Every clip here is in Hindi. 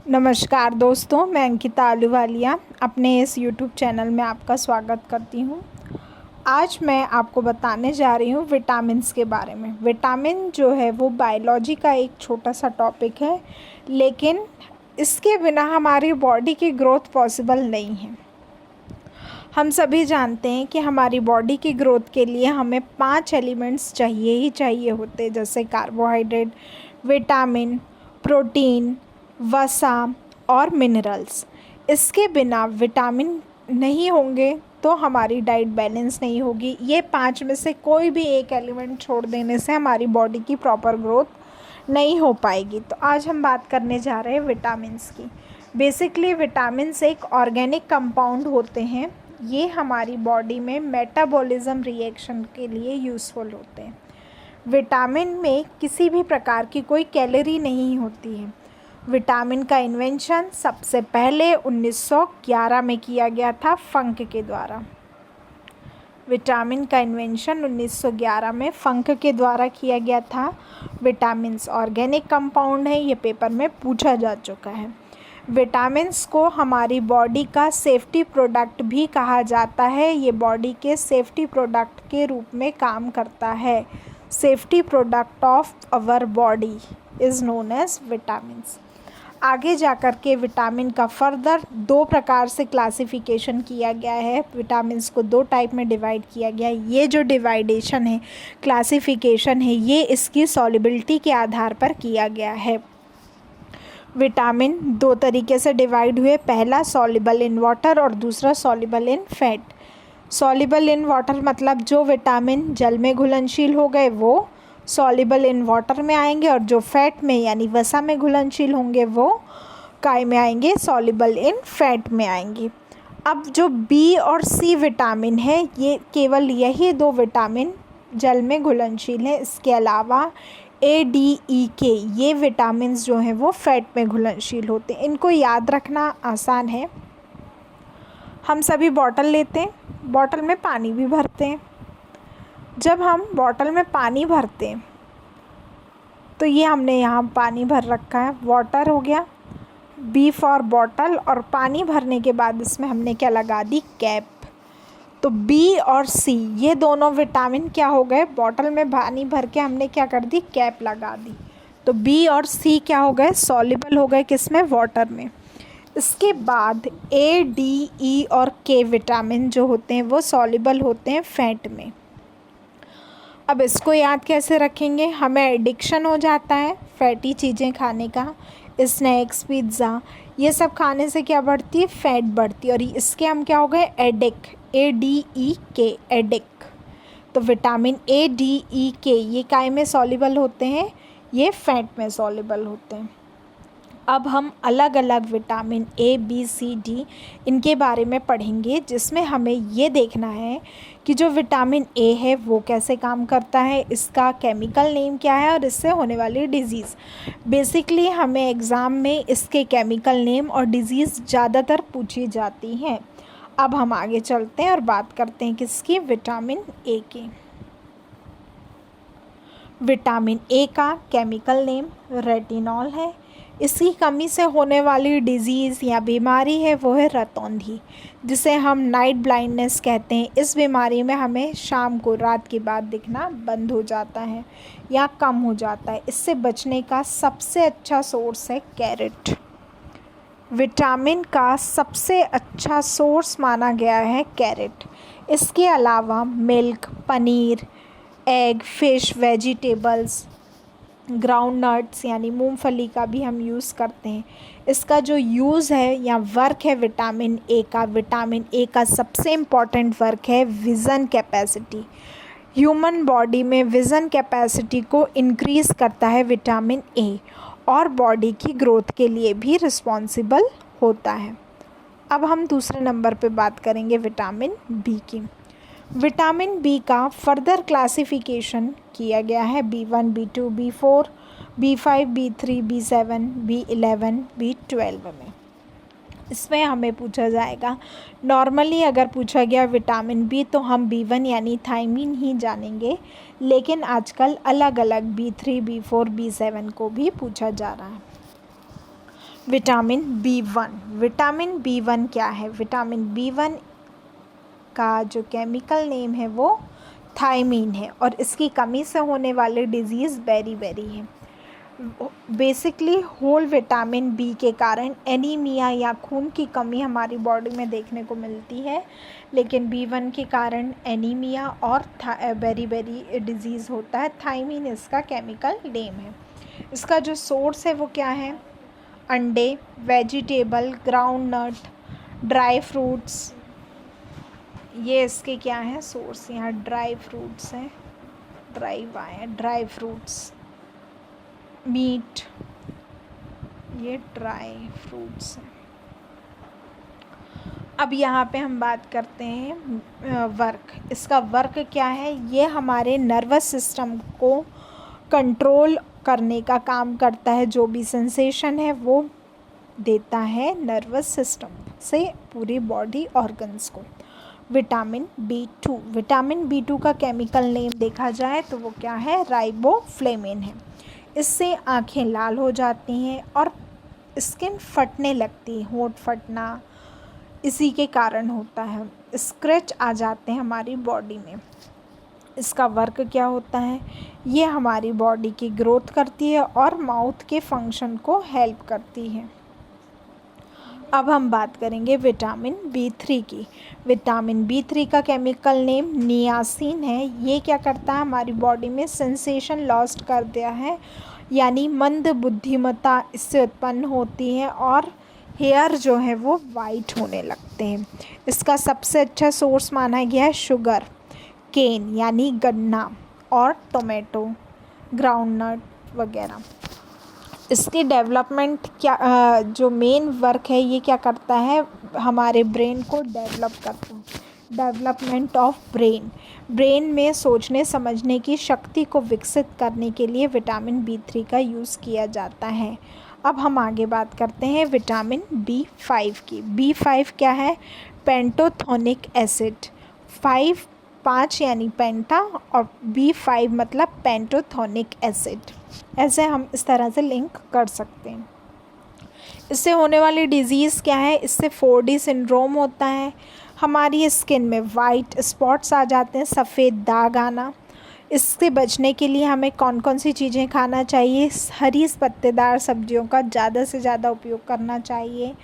नमस्कार दोस्तों, मैं अंकिता आलूवालिया अपने इस यूट्यूब चैनल में आपका स्वागत करती हूँ। आज मैं आपको बताने जा रही हूँ विटामिन्स के बारे में। विटामिन जो है वो बायोलॉजी का एक छोटा सा टॉपिक है, लेकिन इसके बिना हमारी बॉडी की ग्रोथ पॉसिबल नहीं है। हम सभी जानते हैं कि हमारी बॉडी की ग्रोथ के लिए हमें 5 एलिमेंट्स चाहिए ही चाहिए होते हैं, जैसे कार्बोहाइड्रेट, विटामिन, प्रोटीन, वसा और मिनरल्स। इसके बिना विटामिन नहीं होंगे तो हमारी डाइट बैलेंस नहीं होगी। ये 5 में से कोई भी एक एलिमेंट छोड़ देने से हमारी बॉडी की प्रॉपर ग्रोथ नहीं हो पाएगी। तो आज हम बात करने जा रहे हैं विटामिन्स की। बेसिकली विटामिन्स एक ऑर्गेनिक कंपाउंड होते हैं। ये हमारी बॉडी में मेटाबॉलिज्म रिएक्शन के लिए यूज़फुल होते हैं। विटामिन में किसी भी प्रकार की कोई कैलोरी नहीं होती है। विटामिन का इन्वेंशन सबसे पहले 1911 में किया गया था फंक के द्वारा। विटामिन का इन्वेंशन 1911 में फंक के द्वारा किया गया था। विटामिन्स ऑर्गेनिक कंपाउंड है, ये पेपर में पूछा जा चुका है। विटामिन्स को हमारी बॉडी का सेफ्टी प्रोडक्ट भी कहा जाता है। ये बॉडी के सेफ्टी प्रोडक्ट के रूप में काम करता है। Safety product of our body is known as vitamins. आगे जाकर के विटामिन का फर्दर 2 प्रकार से क्लासिफिकेशन किया गया है। विटामिन्स को 2 टाइप में डिवाइड किया गया है। ये जो डिवाइडेशन है, क्लासिफिकेशन है, ये इसकी सॉल्युबिलिटी के आधार पर किया गया है। विटामिन 2 तरीके से डिवाइड हुए। पहला सॉल्युबल इन वाटर और दूसरा soluble in fat. Soluble in water मतलब जो विटामिन जल में घुलनशील हो गए वो सॉल्युबल इन वाटर में आएंगे, और जो फैट में यानी वसा में घुलनशील होंगे वो काय में आएंगे, सॉल्युबल इन फैट में आएंगे। अब जो बी और सी विटामिन है, ये केवल यही 2 विटामिन जल में घुलनशील हैं। इसके अलावा ए, डी, ई, के ये विटामिन्स जो हैं वो फैट में घुलनशील होते हैं। इनको याद रखना आसान है। हम सभी बॉटल लेते हैं, बॉटल में पानी भी भरते हैं। जब हम बॉटल में पानी भरते हैं तो ये हमने यहाँ पानी भर रखा है, वाटर हो गया, बी फॉर बॉटल, और पानी भरने के बाद इसमें हमने क्या लगा दी, कैप। तो बी और सी ये दोनों विटामिन क्या हो गए, बॉटल में पानी भर के हमने क्या कर दी, कैप लगा दी। तो बी और सी क्या हो गए, सॉल्युबल हो गए, किसमें, वाटर में। इसके बाद ए, डी, ई और के विटामिन जो होते हैं वो सॉल्युबल होते हैं फैट में। अब इसको याद कैसे रखेंगे, हमें एडिक्शन हो जाता है फैटी चीज़ें खाने का, स्नैक्स, पिज़्ज़ा, ये सब खाने से क्या बढ़ती है, फैट बढ़ती है, और इसके हम क्या हो गए, एडिक, ए, डी, ई, के, एडिक। तो विटामिन ए, डी, ई, के ये काय में सॉल्युबल होते हैं, ये फैट में सॉल्युबल होते हैं। अब हम अलग अलग vitamin A, B, C, D इनके बारे में पढ़ेंगे, जिसमें हमें ये देखना है कि जो विटामिन ए है वो कैसे काम करता है, इसका केमिकल नेम क्या है और इससे होने वाली डिज़ीज़। बेसिकली हमें एग्ज़ाम में इसके केमिकल नेम और डिज़ीज़ ज़्यादातर पूछी जाती हैं। अब हम आगे चलते हैं और बात करते हैं किसकी, विटामिन ए की। विटामिन ए का केमिकल नेम रेटिनॉल है। इसकी कमी से होने वाली डिज़ीज़ या बीमारी है वो है रतौंधी, जिसे हम नाइट ब्लाइंडनेस कहते हैं। इस बीमारी में हमें शाम को, रात के बाद दिखना बंद हो जाता है या कम हो जाता है। इससे बचने का सबसे अच्छा सोर्स है कैरेट। विटामिन का सबसे अच्छा सोर्स माना गया है कैरेट। इसके अलावा milk, paneer, egg, fish, vegetables, ground nuts यानी मूंगफली का भी हम यूज़ करते हैं। इसका जो यूज़ है या वर्क है विटामिन ए का सबसे इम्पॉर्टेंट वर्क है विज़न कैपेसिटी। ह्यूमन बॉडी में विज़न कैपेसिटी को इंक्रीज़ करता है विटामिन ए, और बॉडी की ग्रोथ के लिए भी रिस्पॉन्सिबल होता है। अब हम दूसरे नंबर पे बात करेंगे विटामिन बी की। विटामिन बी का फर्दर क्लासिफिकेशन किया गया है B1, B2, B4, B5, B3, B7, B11, B12 में। इसमें हमें पूछा जाएगा, नॉर्मली अगर पूछा गया विटामिन बी तो हम B1 यानी थायमीन ही जानेंगे, लेकिन आजकल अलग अलग B3, B4, B7 को भी पूछा जा रहा है। विटामिन बी वन क्या है? विटामिन बी वन का जो केमिकल नेम है वो थायमीन है और इसकी कमी से होने वाले डिजीज़ बेरी है। बेसिकली होल विटामिन बी के कारण एनीमिया या खून की कमी हमारी बॉडी में देखने को मिलती है, लेकिन बी वन के कारण एनीमिया और बेरी डिजीज़ होता है। थायमीन इसका केमिकल नेम है। इसका जो सोर्स है वो क्या है? अंडे, vegetable, ground nut, dry fruits, ये इसके क्या है सोर्स? यहाँ ड्राई फ्रूट्स हैं, ड्राई फ्रूट्स, मीट, ये ड्राई फ्रूट्स हैं। अब यहाँ पे हम बात करते हैं वर्क। इसका वर्क क्या है? ये हमारे नर्वस सिस्टम को कंट्रोल करने का काम करता है। जो भी सेंसेशन है वो देता है नर्वस सिस्टम से पूरी बॉडी ऑर्गन्स को। विटामिन बी टू का केमिकल नेम देखा जाए तो वो क्या है? राइबोफ्लेविन है। इससे आँखें लाल हो जाती हैं और स्किन फटने लगती है, होंठ फटना इसी के कारण होता है। स्क्रैच आ जाते हैं हमारी बॉडी में। इसका वर्क क्या होता है? ये हमारी बॉडी की ग्रोथ करती है और माउथ के फंक्शन को हेल्प करती है। अब हम बात करेंगे विटामिन बी थ्री की। विटामिन बी थ्री का केमिकल नेम नियासिन है। ये क्या करता है? हमारी बॉडी में सेंसेशन लॉस्ट कर दिया है, यानी मंद बुद्धिमत्ता इससे उत्पन्न होती है और हेयर जो है वो वाइट होने लगते हैं। इसका सबसे अच्छा सोर्स माना गया है शुगर केन यानी गन्ना और टोमेटो, ग्राउंडनट वगैरह। इसकी डेवलपमेंट क्या जो मेन वर्क है ये क्या करता है? हमारे ब्रेन को डेवलप करता है। डेवलपमेंट ऑफ ब्रेन में सोचने समझने की शक्ति को विकसित करने के लिए विटामिन बी थ्री का यूज़ किया जाता है। अब हम आगे बात करते हैं विटामिन बी फाइव की। बी फाइव क्या है? पेंटोथोनिक एसिड। पाँच यानी पेंटा और बी5 मतलब पेंटोथोनिक एसिड। ऐसे हम इस तरह से लिंक कर सकते हैं। इससे होने वाली डिज़ीज़ क्या है? इससे 4D सिंड्रोम होता है। हमारी स्किन में वाइट स्पॉट्स आ जाते हैं, सफ़ेद दाग आना। इससे बचने के लिए हमें कौन कौन सी चीज़ें खाना चाहिए? हरी पत्तेदार सब्जियों का ज़्यादा से ज़्यादा उपयोग करना चाहिए।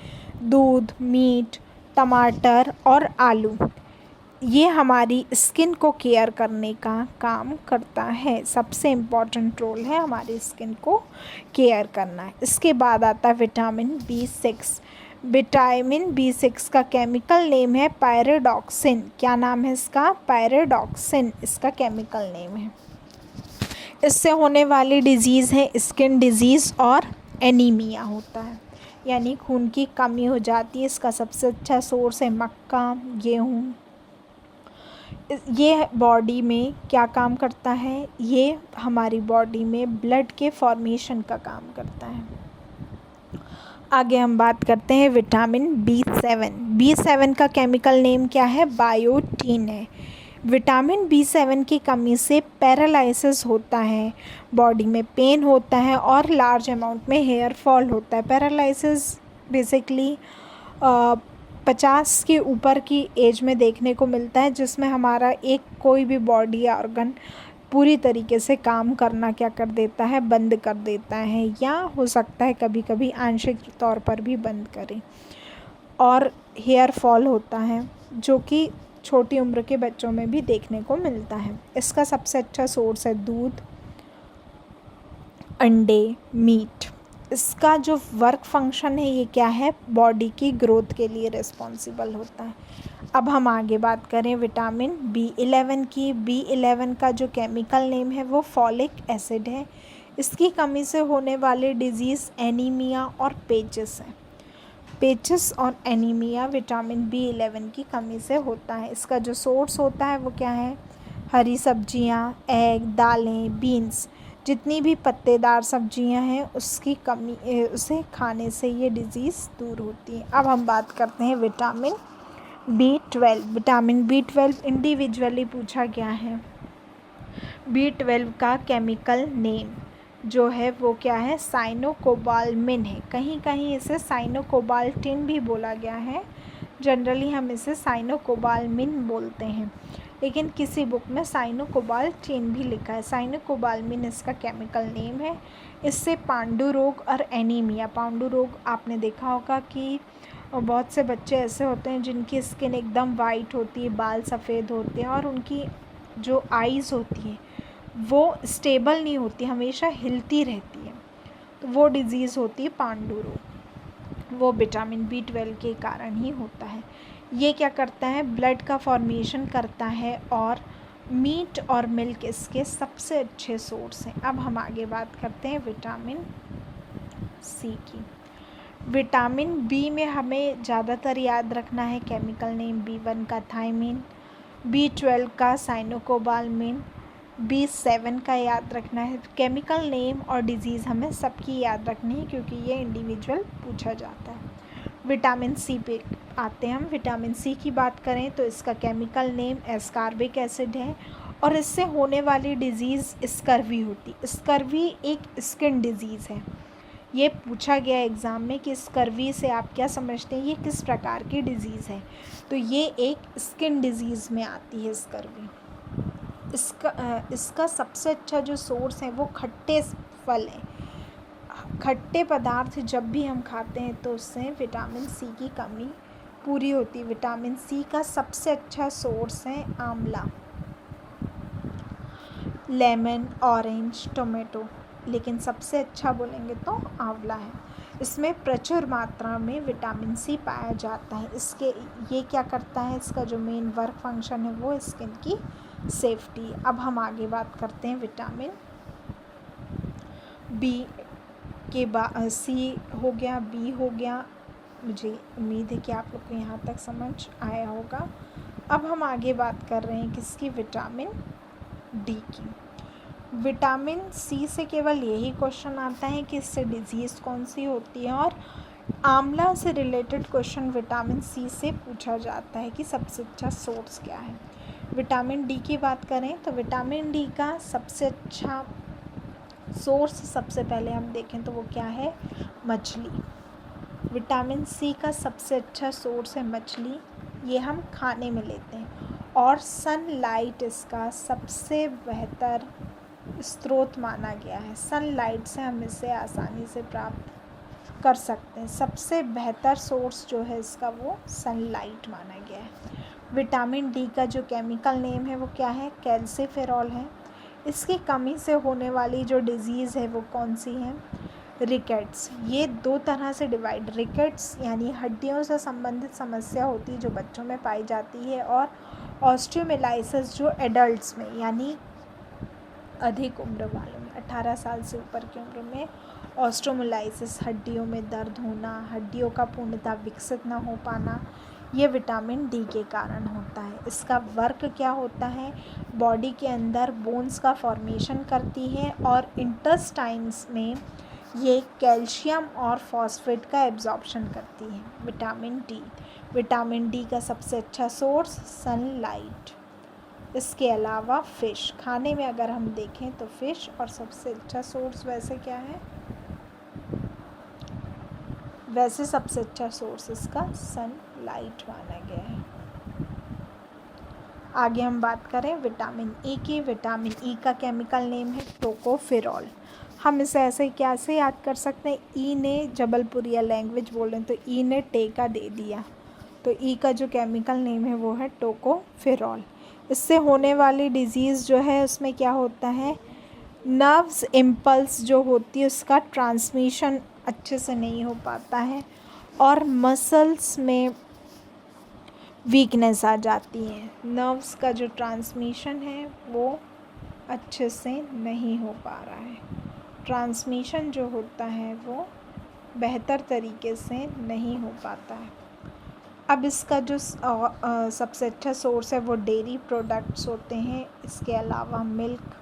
दूध, मीट, टमाटर और आलू, ये हमारी स्किन को केयर करने का काम करता है। सबसे इम्पॉर्टेंट रोल है हमारी स्किन को केयर करना। इसके बाद आता है विटामिन बी6। विटामिन बी6 का केमिकल नेम है पायरोडॉक्सिन। क्या नाम है इसका? पायरोडॉक्सिन इसका केमिकल नेम है। इससे होने वाली डिजीज़ है स्किन डिजीज़ और एनीमिया होता है, यानी खून की कमी हो जाती है। इसका सबसे अच्छा सोर्स है मक्का, गेहूँ। ये बॉडी में क्या काम करता है? ये हमारी बॉडी में ब्लड के फॉर्मेशन का काम करता है। आगे हम बात करते हैं विटामिन बी7 का केमिकल नेम क्या है? बायोटीन है। विटामिन बी7 की कमी से पैरालिसिस होता है, बॉडी में पेन होता है और लार्ज अमाउंट में हेयर फॉल होता है। पैरालिसिस बेसिकली 50 के ऊपर की एज में देखने को मिलता है, जिसमें हमारा एक कोई भी बॉडी या ऑर्गन पूरी तरीके से काम करना क्या कर देता है? बंद कर देता है, या हो सकता है कभी कभी आंशिक तौर पर भी बंद करें। और हेयर फॉल होता है जो कि छोटी उम्र के बच्चों में भी देखने को मिलता है। इसका सबसे अच्छा सोर्स है दूध, अंडे, मीट। इसका जो वर्क फंक्शन है ये क्या है? बॉडी की ग्रोथ के लिए रिस्पॉन्सिबल होता है। अब हम आगे बात करें विटामिन बी11 की। बी11 का जो केमिकल नेम है वो फॉलिक एसिड है। इसकी कमी से होने वाले डिजीज़ एनीमिया और पेचिस है। पेचिस और एनीमिया विटामिन बी11 की कमी से होता है। इसका जो सोर्स होता है वो क्या है? हरी सब्जियां, एग, दालें, बीन्स, जितनी भी पत्तेदार सब्जियां हैं उसकी कमी उसे खाने से ये डिज़ीज़ दूर होती है। अब हम बात करते हैं vitamin B12. Vitamin B12 individually पूछा गया है। बी12 का केमिकल नेम जो है वो क्या है, साइनोकोबालमिन है। कहीं कहीं इसे साइनोकोबाल्टिन भी बोला गया है, जनरली हम इसे साइनोकोबालमिन बोलते हैं, लेकिन किसी बुक में साइनोकोबाल्टिन भी लिखा है। साइनोकोबालमिन इसका केमिकल नेम है। इससे पांडु रोग और एनीमिया, पांडु रोग आपने देखा होगा कि बहुत से बच्चे ऐसे होते हैं जिनकी स्किन एकदम वाइट होती है, बाल सफ़ेद होते हैं और उनकी जो आइज़ होती हैं वो स्टेबल नहीं होती, हमेशा हिलती रहती है, तो वो डिज़ीज़ होती है पांडु रोग। वो विटामिन B12 के कारण ही होता है। ये क्या करता है, ब्लड का फॉर्मेशन करता है और मीट और मिल्क इसके सबसे अच्छे सोर्स हैं। अब हम आगे बात करते हैं विटामिन C की। विटामिन B में हमें ज़्यादातर याद रखना है केमिकल नेम, B1 का थायमिन, B12 का साइनोकोबालमिन, B7 का याद रखना है। केमिकल नेम और डिजीज़ हमें सबकी याद रखनी है क्योंकि ये इंडिविजुअल पूछा जाता है। विटामिन C पे आते हैं हम। विटामिन C की बात करें तो इसका केमिकल नेम एस्कॉर्बिक एसिड है और इससे होने वाली डिज़ीज़ स्कर्वी होती है। स्कर्वी एक स्किन डिज़ीज़ है। ये पूछा गया एग्ज़ाम में कि स्कर्वी से आप क्या समझते हैं, ये किस प्रकार की डिज़ीज़ है, तो ये एक स्किन डिज़ीज़ में आती है स्कर्वी। इसका सबसे अच्छा जो सोर्स है वो खट्टे फल हैं। खट्टे पदार्थ जब भी हम खाते हैं तो उससे विटामिन C की कमी पूरी होती है। विटामिन C का सबसे अच्छा सोर्स है आंवला, लेमन, ऑरेंज, टोमेटो, लेकिन सबसे अच्छा बोलेंगे तो आंवला है। इसमें प्रचुर मात्रा में विटामिन C पाया जाता है। ये क्या करता है, इसका जो मेन वर्क फंक्शन है वो स्किन की सेफ्टी। अब हम आगे बात करते हैं विटामिन B के C हो गया, B हो गया। मुझे उम्मीद है कि आप लोग को यहाँ तक समझ आया होगा। अब हम आगे बात कर रहे हैं किसकी, विटामिन D की। विटामिन C से केवल यही क्वेश्चन आता है कि इससे डिजीज़ कौन सी होती है, और आंवला से रिलेटेड क्वेश्चन विटामिन C से पूछा जाता है कि सबसे अच्छा सोर्स क्या है। विटामिन D की बात करें तो विटामिन D का सबसे अच्छा सोर्स सबसे पहले हम देखें तो वो क्या है, मछली। विटामिन C का सबसे अच्छा सोर्स है मछली, ये हम खाने में लेते हैं। और सनलाइट इसका सबसे बेहतर स्रोत माना गया है। सनलाइट से हम इसे आसानी से प्राप्त कर सकते हैं। सबसे बेहतर सोर्स जो है इसका वो सनलाइट माना गया है। विटामिन D का जो केमिकल नेम है वो क्या है, कैल्सिफेरॉल है। इसकी कमी से होने वाली जो डिज़ीज़ है वो कौन सी है, रिकेट्स। ये दो तरह से डिवाइड, रिकेट्स यानी हड्डियों से संबंधित समस्या होती है जो बच्चों में पाई जाती है, और ऑस्टियोमिलाइसिस जो एडल्ट्स में यानी अधिक उम्र वालों में, 18 साल से ऊपर की उम्र में ऑस्टियोमिलाइसिस, हड्डियों में दर्द होना, हड्डियों का पूर्णतः विकसित ना हो पाना, ये विटामिन D के कारण होता है। इसका वर्क क्या होता है, बॉडी के अंदर बोन्स का फॉर्मेशन करती है और इंटेस्टाइन्स में ये कैल्शियम और फॉस्फेट का एब्जॉर्प्शन करती है। विटामिन D का सबसे अच्छा सोर्स सनलाइट। इसके अलावा फ़िश, खाने में अगर हम देखें तो फ़िश, और सबसे अच्छा सोर्स वैसे क्या है, वैसे सबसे अच्छा सोर्स इसका सनलाइट माना गया है। आगे हम बात करें विटामिन E की। विटामिन E का केमिकल नेम है टोकोफेरॉल। हम इसे ऐसे कैसे याद कर सकते हैं, ई ने जबलपुरिया लैंग्वेज बोल रहे हैं तो ई ने टेका दे दिया, तो ई का जो केमिकल नेम है वो है टोकोफेरॉल। इससे होने वाली डिज़ीज़ जो है उसमें क्या होता है, नर्व्स इम्पल्स जो होती है उसका ट्रांसमिशन अच्छे से नहीं हो पाता है और मसल्स में वीकनेस आ जाती है। नर्व्स का जो ट्रांसमिशन है वो अच्छे से नहीं हो पा रहा है, ट्रांसमिशन जो होता है वो बेहतर तरीके से नहीं हो पाता है। अब इसका जो सबसे अच्छा सोर्स है वो डेयरी प्रोडक्ट्स होते हैं। इसके अलावा मिल्क,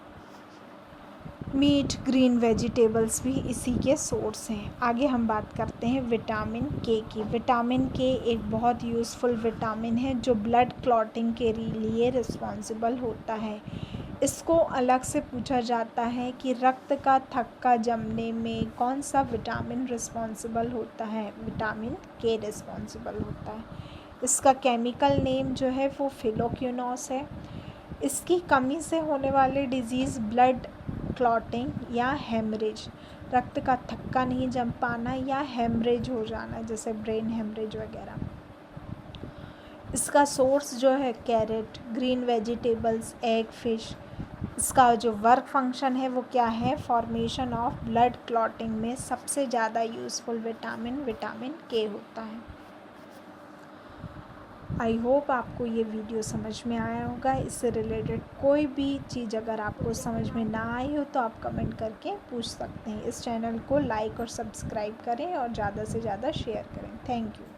मीट, ग्रीन वेजिटेबल्स भी इसी के सोर्स हैं। आगे हम बात करते हैं विटामिन K की। विटामिन K एक बहुत यूज़फुल विटामिन है जो ब्लड क्लॉटिंग के लिए रिस्पॉन्सिबल होता है। इसको अलग से पूछा जाता है कि रक्त का थक्का जमने में कौन सा विटामिन रिस्पॉन्सिबल होता है। विटामिन के रिस्पॉन्सिबल होता है। इसका केमिकल नेम जो है वो फिलोक्यूनोस है। इसकी कमी से होने वाले डिजीज़ ब्लड क्लॉटिंग या हेमरेज, रक्त का थक्का नहीं जम पाना या हेमरेज हो जाना, जैसे ब्रेन हेमरेज वगैरह। इसका सोर्स जो है carrot, green vegetables, egg, fish. इसका जो वर्क फंक्शन है वो क्या है, फॉर्मेशन ऑफ ब्लड क्लॉटिंग में सबसे ज़्यादा यूज़फुल विटामिन विटामिन के होता है। आई होप आपको ये वीडियो समझ में आया होगा। इससे रिलेटेड कोई भी चीज़ अगर आपको समझ में ना आई हो तो आप कमेंट करके पूछ सकते हैं। इस चैनल को लाइक और सब्सक्राइब करें और ज़्यादा से ज़्यादा शेयर करें। Thank you.